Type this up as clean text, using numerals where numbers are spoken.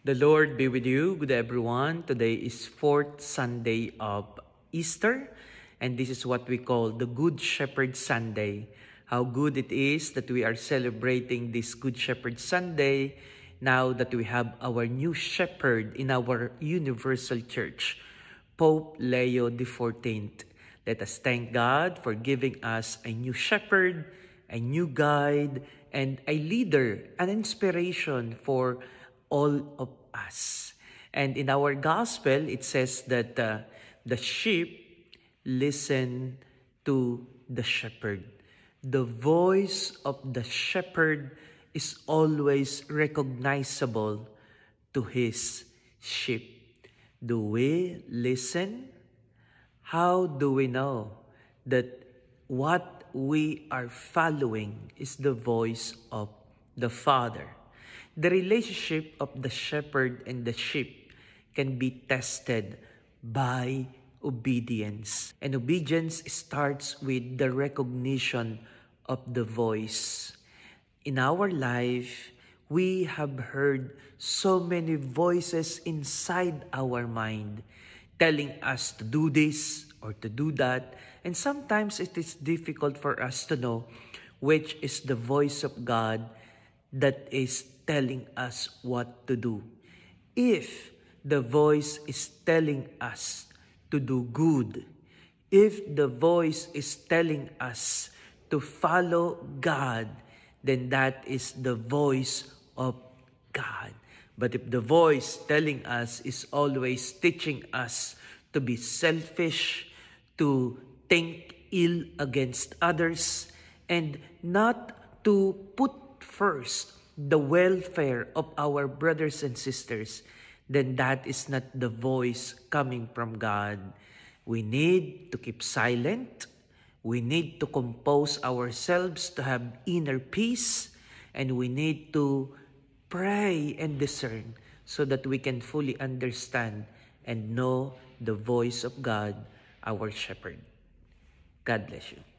The Lord be with you. Good everyone. Today is fourth Sunday of Easter, and this is what we call the Good Shepherd Sunday. How good it is that we are celebrating this Good Shepherd Sunday now that we have our new shepherd in our universal church, Pope Leo XIV. Let us thank God for giving us a new shepherd, a new guide, and a leader, an inspiration for all of us. And in our gospel, it says that the sheep listen to the shepherd. The voice of the shepherd is always recognizable to his sheep. Do we listen? How do we know that what we are following is the voice of the Father? The relationship of the shepherd and the sheep can be tested by obedience. And obedience starts with the recognition of the voice. In our life, we have heard so many voices inside our mind telling us to do this or to do that. And sometimes it is difficult for us to know which is the voice of God that is telling us what to do. If the voice is telling us to do good, if the voice is telling us to follow God, then that is the voice of God. But if the voice telling us is always teaching us to be selfish, to think ill against others, and not to put first the welfare of our brothers and sisters, then that is not the voice coming from God. We need to keep silent. We need to compose ourselves to have inner peace, and we need to pray and discern so that we can fully understand and know the voice of God, our shepherd. God bless you.